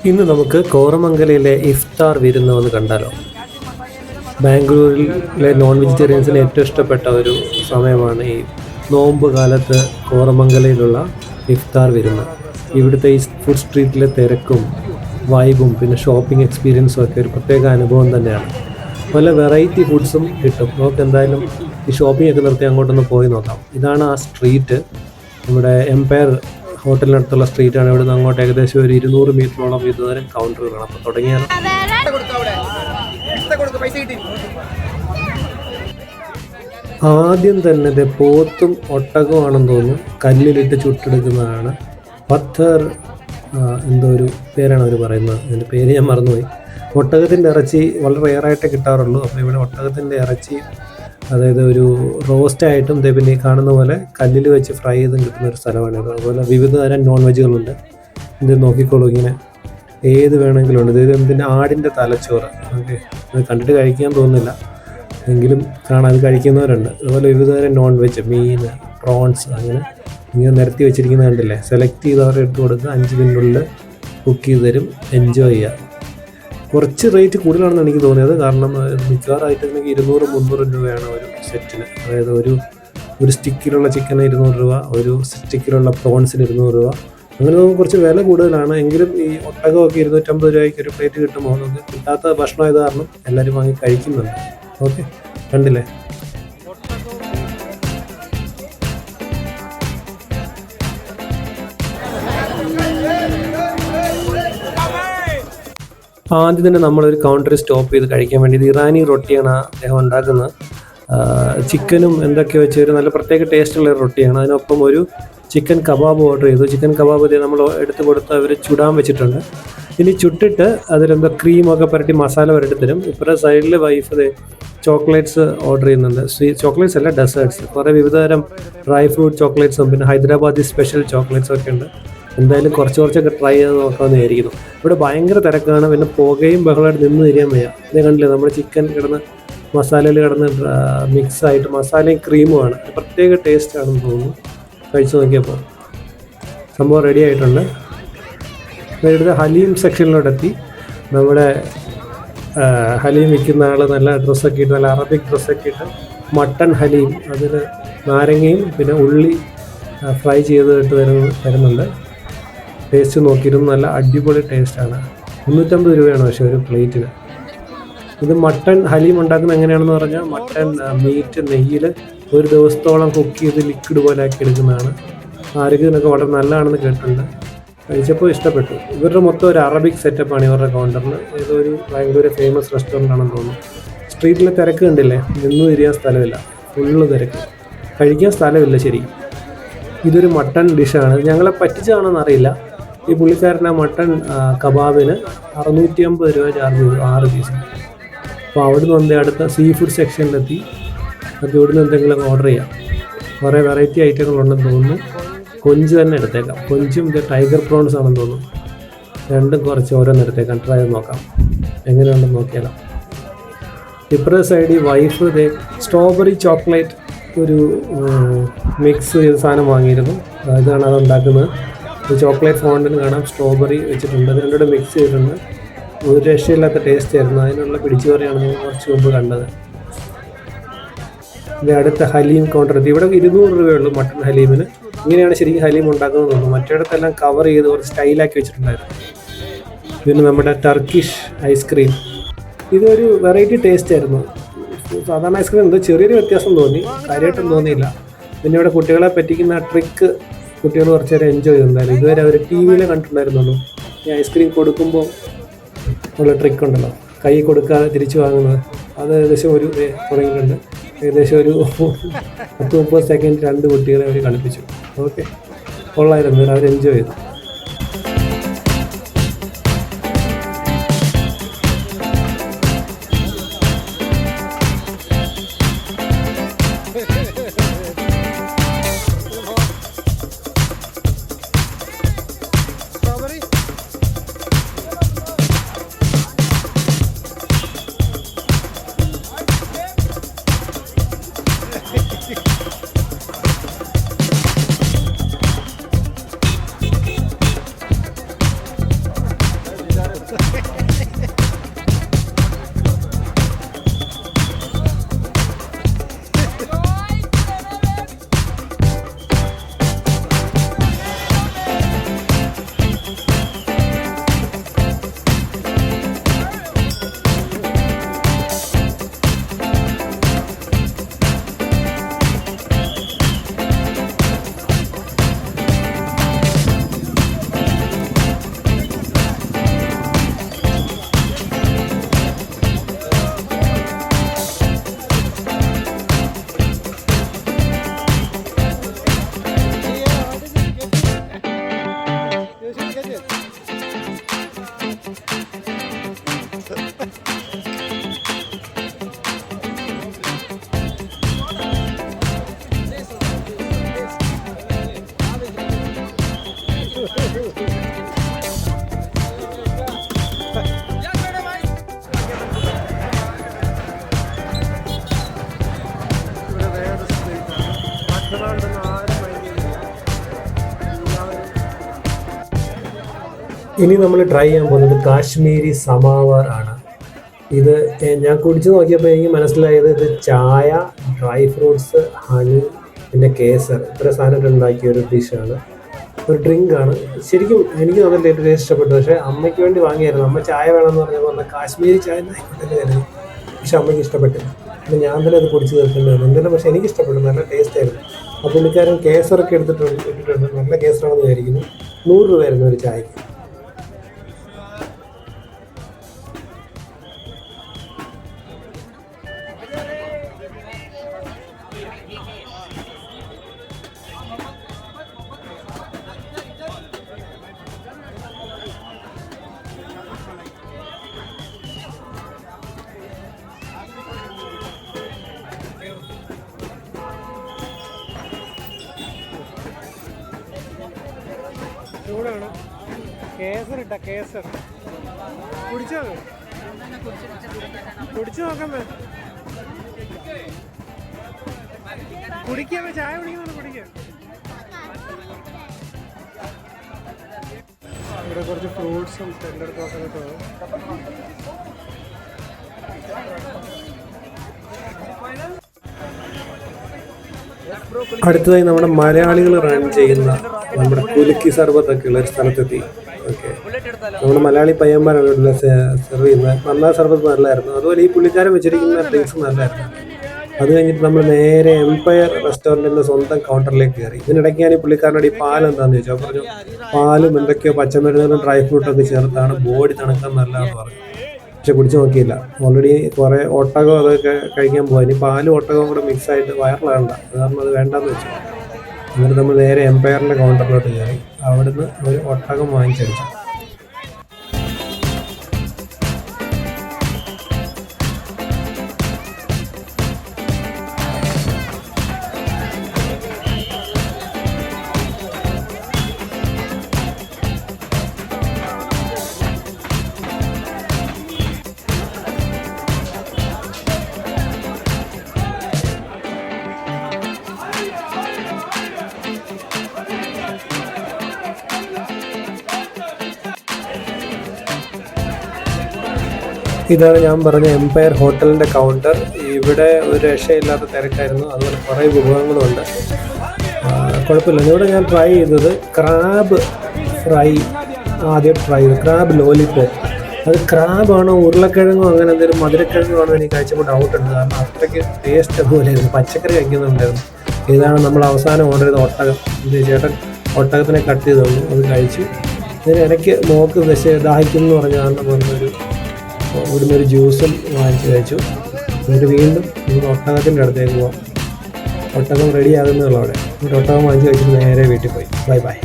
ഇന്ന് നമുക്ക് കോറമംഗലയിലെ ഇഫ്താർ വിരുന്ന് ഒന്ന് കണ്ടാലോ. ബാംഗ്ലൂരിലെ നോൺ വെജിറ്റേറിയൻസിന് ഏറ്റവും ഇഷ്ടപ്പെട്ട ഒരു സമയമാണ് ഈ നോമ്പ് കാലത്ത് കോറമംഗലയിലുള്ള ഇഫ്താർ വിരുന്ന്. ഇവിടുത്തെ ഈ ഫുഡ് സ്ട്രീറ്റിലെ തിരക്കും വൈബും പിന്നെ ഷോപ്പിംഗ് എക്സ്പീരിയൻസും ഒക്കെ ഒരു പ്രത്യേക അനുഭവം തന്നെയാണ്. പല വെറൈറ്റി ഫുഡ്സും കിട്ടും. നമുക്ക് എന്തായാലും ഈ ഷോപ്പിംഗ് ഒക്കെ നിർത്തി അങ്ങോട്ടൊന്ന് പോയി നോക്കാം. ഇതാണ് ആ സ്ട്രീറ്റ്, നമ്മുടെ എംപയർ ഹോട്ടലിനടുത്തുള്ള സ്ട്രീറ്റാണ്. ഇവിടെ നിന്ന് അങ്ങോട്ട് ഏകദേശം ഒരു 200 മീറ്ററോളം ഇതുവരെ കൗണ്ടറുകളാണ്. അപ്പോൾ തുടങ്ങിയാൽ ആദ്യം തന്നെ പോത്തും ഒട്ടകമാണെന്ന് തോന്നുന്നു കല്ലിലിട്ട് ചുട്ടെടുക്കുന്നതാണ്. പത്തർ എന്തോ ഒരു പേരാണ് അവർ പറയുന്നത്, അതിൻ്റെ പേര് ഞാൻ മറന്നുപോയി. ഒട്ടകത്തിൻ്റെ ഇറച്ചി വളരെ റെയറായിട്ടേ കിട്ടാറുള്ളൂ. അപ്പോൾ ഇവിടെ ഒട്ടകത്തിൻ്റെ ഇറച്ചി, അതായത് ഒരു റോസ്റ്റായിട്ടും പിന്നെ ഈ കാണുന്ന പോലെ കല്ലിൽ വെച്ച് ഫ്രൈ ചെയ്തും കിട്ടുന്ന ഒരു സ്ഥലമാണിത്. അതുപോലെ വിവിധ തരം നോൺ വെജുകളുണ്ട്. ഇത് നോക്കിക്കോളൂ, ഇങ്ങനെ ഏത് വേണമെങ്കിലും ഉണ്ട്. ഇത് എന്തിൻ്റെ ആടിൻ്റെ തലച്ചോറ്. ഓക്കെ, അത് കണ്ടിട്ട് കഴിക്കാൻ തോന്നുന്നില്ല, എങ്കിലും കാണാൻ അത് കഴിക്കുന്നവരുണ്ട്. അതുപോലെ വിവിധ തരം നോൺ വെജ്, മീൻ, പ്രോൺസ്, അങ്ങനെ ഇങ്ങനെ നിരത്തി വെച്ചിരിക്കുന്നത് കണ്ടില്ലേ. സെലക്ട് ചെയ്ത് അവർ എടുത്ത് കൊടുക്കുക, 5 മിനിറ്റിനുള്ളിൽ കുക്ക് ചെയ്ത് തരും. എൻജോയ് ചെയ്യുക. കുറച്ച് റേറ്റ് കൂടുതലാണെന്ന് എനിക്ക് തോന്നിയത്, കാരണം മിക്കവാറുമായിട്ട് എനിക്ക് 200-300 രൂപയാണ് ഒരു സെറ്റിന്. അതായത് ഒരു സ്റ്റിക്കിലുള്ള ചിക്കന് 200 രൂപ, ഒരു സ്റ്റിക്കിലുള്ള പ്രോൺസിന് 200 രൂപ. അങ്ങനെ കുറച്ച് വില കൂടുതലാണ്. എങ്കിലും ഈ ഒട്ടകമൊക്കെ 250 രൂപയ്ക്ക് ഒരു പ്ലേറ്റ് കിട്ടുമ്പോൾ നമുക്ക് കിട്ടാത്ത ഭക്ഷണമായത് കാരണം എല്ലാവരും വാങ്ങി കഴിക്കുന്നുണ്ട്. ഓക്കെ, കണ്ടില്ലേ. ആദ്യം തന്നെ നമ്മളൊരു കൗണ്ടറിൽ സ്റ്റോപ്പ് ചെയ്ത് കഴിക്കാൻ വേണ്ടി, ഇത് ഇറാനി റൊട്ടിയാണ് അദ്ദേഹം ഉണ്ടാക്കുന്നത്. ചിക്കനും എന്തൊക്കെ വെച്ച് ഒരു നല്ല പ്രത്യേക ടേസ്റ്റുള്ള ഒരു റൊട്ടിയാണ്. അതിനൊപ്പം ഒരു ചിക്കൻ കബാബ് ഓർഡർ ചെയ്തു. ചിക്കൻ കബാബ് നമ്മൾ എടുത്ത് കൊടുത്ത് അവർ ചുടാൻ വെച്ചിട്ടുണ്ട്. ഇനി ചുട്ടിട്ട് അതിലെന്തോ ക്രീമൊക്കെ പുരട്ടി മസാല പുരട്ടി തരും. ഇപ്പോഴത്തെ സൈഡിൽ വൈഫ് ചോക്ലേറ്റ്സ് ഓർഡർ ചെയ്യുന്നുണ്ട്. ചോക്ലേറ്റ്സ് അല്ല, ഡെസേർട്ട്സ്. കുറേ വിവിധതരം ഡ്രൈ ഫ്രൂട്ട് ചോക്ലേറ്റ്സും പിന്നെ ഹൈദരാബാദി സ്പെഷ്യൽ ചോക്ലേറ്റ്സും ഒക്കെ ഉണ്ട്. എന്തായാലും കുറച്ചൊക്കെ ട്രൈ ചെയ്ത് നോക്കാമെന്ന് വിചാരിക്കുന്നു. ഇവിടെ ഭയങ്കര തിരക്കാണ്. പിന്നെ പുകയും ബഹളമായിട്ട് നിന്ന് തിരിയാൻ വയ്യ. ഇതേ കണ്ടില്ലേ, നമ്മുടെ ചിക്കൻ കിടന്ന് മസാലയിൽ കിടന്ന് മിക്സായിട്ട് മസാലയും ക്രീമുമാണ്. പ്രത്യേക ടേസ്റ്റ് ആണെന്ന് തോന്നുന്നു. കഴിച്ചു നോക്കിയപ്പോൾ സംഭവം റെഡി ആയിട്ടുണ്ട്. ഇവിടുത്തെ ഹലീം സെക്ഷനിലോട്ടെത്തി. നമ്മുടെ ഹലീം വിൽക്കുന്ന ആൾ നല്ല ഡ്രസ്സൊക്കെ ഇട്ട്, നല്ല അറബിക് ഡ്രസ്സൊക്കെ ഇട്ട് മട്ടൺ ഹലീം, അതിൽ നാരങ്ങയും പിന്നെ ഉള്ളി ഫ്രൈ ചെയ്ത് ഇട്ട് തരുന്നുണ്ട്. ടേസ്റ്റ് നോക്കിയിരുന്നു, നല്ല അടിപൊളി ടേസ്റ്റാണ്. 350 രൂപയാണ് പക്ഷേ ഒരു പ്ലേറ്റിന്. ഇത് മട്ടൺ ഹലീം ഉണ്ടാക്കുന്നത് എങ്ങനെയാണെന്ന് പറഞ്ഞാൽ, മട്ടൺ മീറ്റ് നെയ്യിൽ ഒരു ദിവസത്തോളം കുക്ക് ചെയ്ത് ലിക്വിഡ് പോലെ ആക്കി എടുക്കുന്നതാണ്. ആരോഗ്യത്തിനൊക്കെ വളരെ നല്ലതാണെന്ന് കേട്ടിട്ടുണ്ട്. കഴിച്ചപ്പോൾ ഇഷ്ടപ്പെട്ടു. ഇവരുടെ മൊത്തം ഒരു അറബിക് സെറ്റപ്പാണ് ഇവരുടെ കൗണ്ടറിൽ. ഏതൊരു ഭയങ്കര ഫേമസ് റെസ്റ്റോറൻ്റ് ആണെന്ന് തോന്നുന്നു. സ്ട്രീറ്റിലെ തിരക്ക് കണ്ടില്ലേ, നിന്ന് തിരിയാൻ സ്ഥലമില്ല, ഫുള്ള് തിരക്ക്, കഴിക്കാൻ സ്ഥലമില്ല ശരിക്കും. ഇതൊരു മട്ടൺ ഡിഷാണ്. ഞങ്ങളെ പറ്റിച്ചാണെന്ന് അറിയില്ല. ഈ പുള്ളിക്കാരൻ മട്ടൺ കബാബിന് 650 രൂപ ചാർജ് ചെയ്തു 6 പീസിന്. അപ്പോൾ അവിടുന്ന് വന്ന് അടുത്ത സീ ഫുഡ് സെക്ഷനിലെത്തി. അത് ഇവിടുന്ന് എന്തെങ്കിലും ഓർഡർ ചെയ്യാം. കുറേ വെറൈറ്റി ഐറ്റങ്ങളുണ്ടെന്ന് തോന്നുന്നു. കൊഞ്ച് തന്നെ എടുത്തേക്കാം. കൊഞ്ചും ഇത് ടൈഗർ പ്രോൺസ് ആണെന്ന് തോന്നുന്നു. രണ്ടും കുറച്ച് ഓരോന്ന് എടുത്തേക്കാം. ട്രൈ ചെയ്ത് നോക്കാം എങ്ങനെയുണ്ടെന്ന് നോക്കിയാലോ. ഇപ്പുറത്തെ സൈഡിൽ വൈഫ് സ്ട്രോബെറി ചോക്ലേറ്റ് ഒരു മിക്സ് ചെയ്ത സാധനം വാങ്ങിയിരുന്നു. ഇതാണ് അത് ഉണ്ടാക്കുന്നത്. ചോക്ലേറ്റ് ഫോണ്ടിന് കാണാം, സ്ട്രോബെറി വെച്ചിട്ടുണ്ട്. അത് രണ്ടുകൂടെ മിക്സ് ചെയ്തിട്ടുണ്ട്. ഒരു രക്ഷയില്ലാത്ത ടേസ്റ്റ് ആയിരുന്നു. അതിനുള്ള പിടിച്ചുപറിയാണ് ഞാൻ കുറച്ച് മുമ്പ് കണ്ടത്. ഇത് അടുത്ത ഹലീം കൗണ്ടർ എത്തി. ഇവിടെ 200 രൂപയുള്ളൂ മട്ടൺ ഹലീമിന്. ഇങ്ങനെയാണ് ശരിക്കും ഹലീം ഉണ്ടാക്കുന്നത് തോന്നുന്നു. മറ്റിടത്തെല്ലാം കവർ ചെയ്ത് കുറച്ച് സ്റ്റൈലാക്കി വെച്ചിട്ടുണ്ടായിരുന്നു. പിന്നെ നമ്മുടെ ടർക്കിഷ് ഐസ്ക്രീം, ഇതൊരു വെറൈറ്റി ടേസ്റ്റ് ആയിരുന്നു. സാധാരണ ഐസ്ക്രീം എന്തോ ചെറിയൊരു വ്യത്യാസം തോന്നി, കാര്യമായിട്ടൊന്നും തോന്നിയില്ല. പിന്നെ ഇവിടെ കുട്ടികളെ പറ്റിക്കുന്ന ട്രിക്ക് കുട്ടികൾ കുറച്ച് നേരം എൻജോയ് ചെയ്തിട്ടുണ്ടായിരുന്നു. ഇതുവരെ അവർ ടി വിയിൽ കണ്ടിട്ടുണ്ടായിരുന്നുള്ളൂ. ഈ ഐസ്ക്രീം കൊടുക്കുമ്പോൾ ഉള്ള ട്രിക്ക് ഉണ്ടല്ലോ, കൈ കൊടുക്കാതെ തിരിച്ചു വാങ്ങുന്നത്, അത് ഏകദേശം ഒരു തുടങ്ങിയിട്ടുണ്ട്. ഏകദേശം ഒരു 10-30 സെക്കൻഡ് 2 കുട്ടികളെ അവർ കളിപ്പിച്ചു. ഓക്കെ, കൊള്ളായിരുന്നു, അവർ എൻജോയ് ചെയ്തു. ഇനി നമ്മൾ ട്രൈ ചെയ്യാൻ പോകുന്നത് കാശ്മീരി സമാവാർ ആണ്. ഇത് ഞാൻ കുടിച്ചു നോക്കിയപ്പോൾ എനിക്ക് മനസ്സിലായത് ഇത് ചായ, ഡ്രൈ ഫ്രൂട്ട്സ്, ഹണി, പിന്നെ കേസർ ഇത്ര സാധനമായിട്ട് ഉണ്ടാക്കിയ ഒരു ഡിഷാണ്, ഒരു ഡ്രിങ്കാണ്. ശരിക്കും എനിക്ക് നല്ല ടേസ്റ്റ് ഇഷ്ടപ്പെട്ടു. പക്ഷേ അമ്മയ്ക്ക് വേണ്ടി വാങ്ങിയായിരുന്നു. അമ്മ ചായ വേണമെന്ന് പറഞ്ഞപ്പോൾ കാശ്മീരി ചായ ആയിക്കോട്ടെ, പക്ഷെ അമ്മയ്ക്ക് ഇഷ്ടപ്പെട്ടില്ല. അപ്പോൾ ഞാൻ തന്നെ അത് കുടിച്ച് തീർക്കേണ്ടതാണ് എന്തായാലും. പക്ഷേ എനിക്ക് ഇഷ്ടപ്പെട്ടു, നല്ല ടേസ്റ്റ് ആയിരുന്നു. ആ പുള്ളിക്കാരൻ കേസറൊക്കെ ഇട്ടിട്ടുണ്ട്, നല്ല കേസറാണെന്ന് വിചാരിക്കുന്നു. 100 രൂപയായിരുന്നു ഒരു ചായക്ക്. ചൂടാണ്. കേസർ ഇട്ട കേസർ കുടിച്ചോ, കുടിച്ചു നോക്കാമേ. കുടിക്കാമേ, ചായ കുടിക്കുന്നുണ്ട്, കുടിക്കാം. ഇവിടെ കുറച്ച് ഫ്രൂട്ട്സും ടെൻഡർ കോക്കനട്ടും ആണ്. അടുത്തതായി നമ്മുടെ മലയാളികൾ റൺ ചെയ്യുന്ന നമ്മുടെ കുലുക്കി സർബത്തൊക്കെ ഉള്ള ഒരു സ്ഥലത്തെത്തി. ഓക്കെ, നമ്മുടെ മലയാളി പയ്യന്മാരാണ് ഇവിടെ സെർവ് ചെയ്യുന്നത്. നല്ല സർബത്ത് നല്ലതായിരുന്നു. അതുപോലെ ഈ പുള്ളിക്കാരൻ വെച്ചിരിക്കുന്ന ഡ്രിങ്ക്സ് നല്ലതായിരുന്നു. അത് കഴിഞ്ഞിട്ട് നമ്മൾ നേരെ എംപയർ റെസ്റ്റോറൻറ്റിൻ്റെ സ്വന്തം കൗണ്ടറിലേക്ക് കയറി. ഇതിനിടയ്ക്ക് ഞാൻ ഈ പുള്ളിക്കാരനോട് ഈ പാൽ എന്താണെന്ന് ചോദിച്ചു. പറഞ്ഞു പാലും എന്തൊക്കെയോ പച്ചമരുന്നും ഡ്രൈ ഫ്രൂട്ടൊക്കെ ചേർത്താണ് ബോഡി തണുക്കാൻ നല്ലതെന്ന് പറഞ്ഞു. പക്ഷെ കുടിച്ച് നോക്കിയില്ല. ഓൾറെഡി കുറേ ഒട്ടകം അതൊക്കെ കഴിക്കാൻ പോകാം. ഇനി പാലും ഒട്ടകവും കൂടെ മിക്സായിട്ട് വയറിലാകണ്ട, കാരണം അത് വേണ്ടെന്ന് വെച്ചു. എന്നിട്ട് നമ്മൾ നേരെ എംപയറിൻ്റെ കൗണ്ടറിലോട്ട് കയറി. അവിടുന്ന് ഒരു ഒട്ടകം വാങ്ങിച്ചടിച്ചു. ഇതാണ് ഞാൻ പറഞ്ഞ എംപയർ ഹോട്ടലിൻ്റെ കൗണ്ടർ. ഇവിടെ ഒരു രക്ഷയില്ലാത്ത തിരക്കായിരുന്നു. അതുപോലെ കുറേ വിഭവങ്ങളുണ്ട്. കുഴപ്പമില്ല. ഇവിടെ ഞാൻ ട്രൈ ചെയ്തത് ക്രാബ് ഫ്രൈ ആദ്യം ട്രൈ ചെയ്തു. Crab lollipop. അത് ക്രാബാണോ ഉരുളക്കിഴങ്ങോ അങ്ങനെ എന്തെങ്കിലും മധുരക്കിഴങ്ങോ ആണോ എനിക്ക് കഴിച്ചപ്പോൾ ഡൗട്ടുണ്ട്. കാരണം അത്രയ്ക്ക് ടേസ്റ്റ് അതുപോലെയായിരുന്നു. പച്ചക്കറി കഴിക്കുന്നുണ്ടായിരുന്നു. ഇതാണ് നമ്മൾ അവസാനം ഓർഡർ ചെയ്ത ഒട്ടകം. ചേട്ടൻ ഒട്ടകത്തിനെ കട്ട് ചെയ്ത് തന്നു, അത് കഴിച്ചു. ഇതിനിടയ്ക്ക് മോക്ക് ദാഹിക്കുന്നു എന്ന് പറഞ്ഞ കാരണം പറഞ്ഞൊരു ഇവിടുന്ന് ഒരു ജ്യൂസും വാങ്ങിച്ച് കഴിച്ചു. എന്നിട്ട് വീണ്ടും നമുക്ക് ഒട്ടകത്തിൻ്റെ അടുത്തേക്ക് പോകാം. ഒട്ടകം റെഡി ആകുന്നതുള്ളൂ അവിടെ. എന്നിട്ട് ഒട്ടകം വാങ്ങിച്ച് കഴിച്ചിട്ട് നേരെ വീട്ടിൽ പോയി. Bye bye.